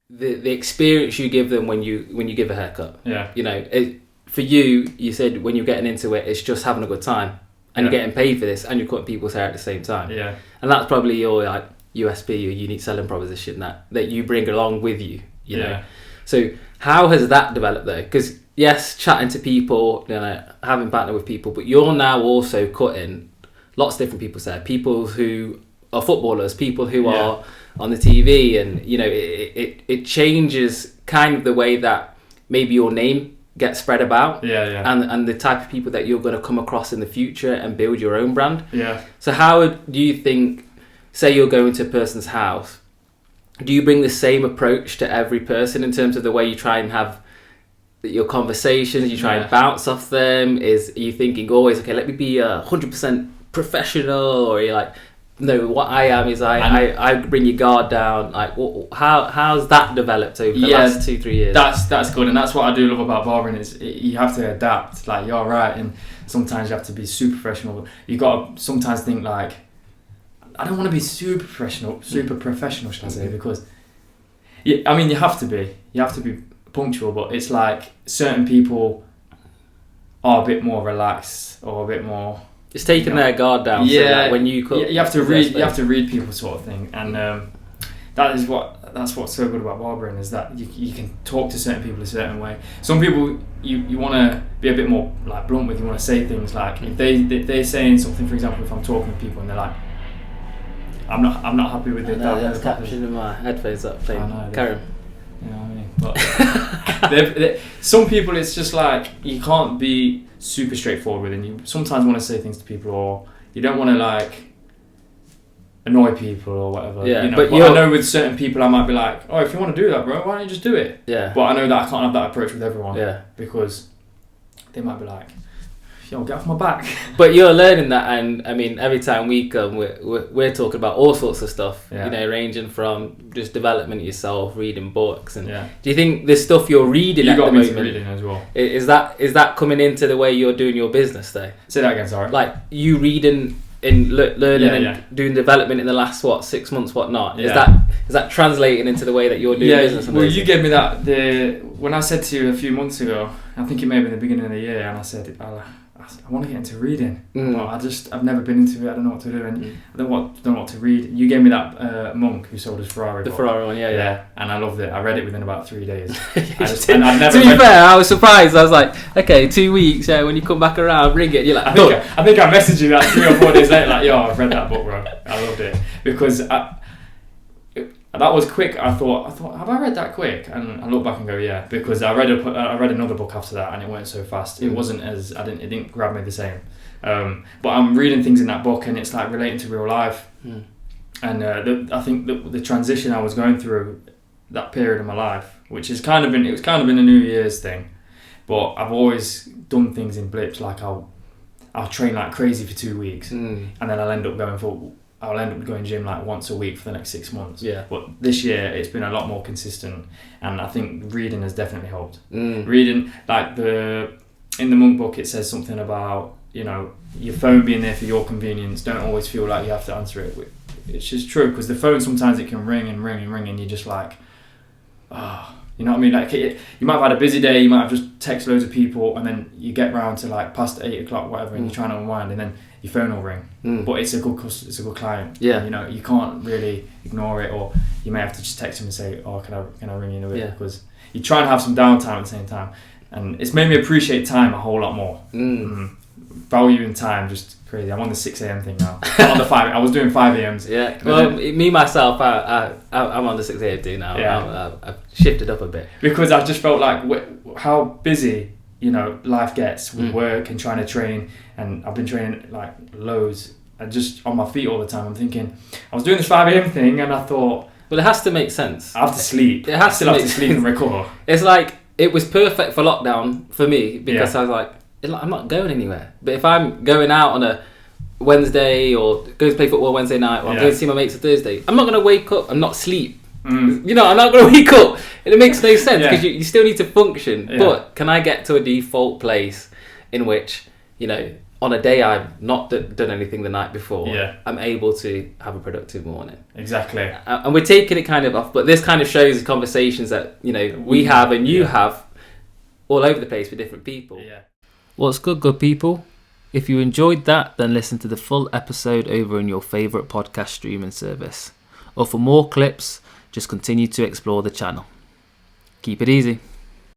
the experience you give them when you give a haircut. Yeah. You know, for you said when you're getting into it, it's just having a good time, and you're getting paid for this, and you're cutting people's hair at the same time. Yeah. And that's probably your like USP, your unique selling proposition that you bring along with you. You know. So how has that developed though? Because yes, chatting to people, you know, having partner with people, but you're now also cutting lots of different people's hair. People who are footballers, people who are on the TV, and you know, it changes kind of the way that maybe your name gets spread about. And the type of people that you're going to come across in the future and build your own brand. Yeah. So how do you think, say you're going to a person's house, do you bring the same approach to every person in terms of the way you try and have your conversations, you try and bounce off them? Are you thinking always, okay, let me be 100% professional, or are you like, no, what I am is I bring your guard down? Like, how's that developed over the last 2-3 years? That's good, and that's what I do love about barbering is you have to adapt. Like, you're right, and sometimes you have to be super professional. You got to sometimes think like, I don't want to be super professional, should I say? Because, I mean, you have to be punctual, but it's like certain people are a bit more relaxed or a bit more. It's taking their guard down. Yeah, so that when you cut, you have to read. You have to read people, sort of thing, and that's what's so good about barbering is that you can talk to certain people a certain way. Some people you want to be a bit more like blunt with. You want to say things like if they're saying something, for example, if I'm talking to people and they're like, I'm not happy with it. That's captured in my headphones up playing. Karen. You know what I mean? But some people, it's just like you can't be super straightforward with it. And you sometimes want to say things to people, or you don't want to like annoy people or whatever. Yeah, you know? But I know with certain people, I might be like, oh, if you want to do that, bro, why don't you just do it? Yeah. But I know that I can't have that approach with everyone. Yeah. Because they might be like, yo, get off my back. But you're learning that, and I mean, every time we come, we're talking about all sorts of stuff. Yeah. You know, ranging from just development yourself, reading books, and yeah. Do you think the stuff you're reading at the moment, reading as well, is that coming into the way you're doing your business though? Say that again, sorry. Like you reading and learning and doing development in the last 6 months, whatnot. Is that translating into the way that you're doing business? Well, you gave me that when I said to you a few months ago. I think it may have been the beginning of the year, and I said, I want to get into reading. But I've never been into it. I don't know what to do, and I don't know what to read. You gave me that monk who sold his Ferrari. The Ferrari one, yeah, and I loved it. I read it within about 3 days. To be fair, I was surprised. I was like, okay, 2 weeks. Yeah, when you come back around, bring it. You're like, I think I messaged you like 3 or 4 days later, like, yo, I've read that book, bro. I loved it because that was quick. I thought, have I read that quick? And I look back and go, yeah, because I read another book after that, and it went so fast. It wasn't it didn't grab me the same. But I'm reading things in that book, and it's like relating to real life. And I think the transition I was going through that period of my life, which is kind of been a New Year's thing, but I've always done things in blips. Like I'll train like crazy for 2 weeks, and then I'll end up going gym like once a week for the next 6 months. Yeah. But this year it's been a lot more consistent, and I think reading has definitely helped. Reading, like in the monk book, it says something about, you know, your phone being there for your convenience. Don't always feel like you have to answer it. It's just true, because the phone sometimes it can ring and ring and ring, and you're just like, you know what I mean? Like you might have had a busy day, you might have just text loads of people, and then you get round to like past 8 o'clock, whatever, and you're trying to unwind, and then your phone will ring. But it's a good client. Yeah. You know, you can't really ignore it, or you may have to just text him and say, oh, can I ring you in a bit? Because you try and have some downtime at the same time, and it's made me appreciate time a whole lot more. Valuing time, just crazy. I'm on the 6 a.m. thing now. Not on the 5. I was doing 5 a.m.s. Yeah. Well, me myself, I'm on the 6 a.m. thing now. Yeah. I've shifted up a bit because I just felt like how busy, you know, life gets with work and trying to train, and I've been training like loads and just on my feet all the time. I'm thinking, I was doing this 5 a.m. thing, and I thought, well, it has to make sense. I have to sleep. It has to have to sleep and recover. It's like it was perfect for lockdown for me, because I was like, I'm not going anywhere. But if I'm going out on a Wednesday or going to play football Wednesday night, or I'm going to see my mates on Thursday, I'm not going to wake up and not sleep. You know, I'm not going to wake up. And it makes no sense, because you still need to function. But can I get to a default place in which, you know, on a day I've not done anything the night before, Yeah. I'm able to have a productive morning. Exactly. And we're taking it kind of off, but this kind of shows the conversations that, you know, we have and you have all over the place with different people. Yeah. What's good people? If you enjoyed that, then listen to the full episode over in your favourite podcast streaming service. Or for more clips, just continue to explore the channel. Keep it easy.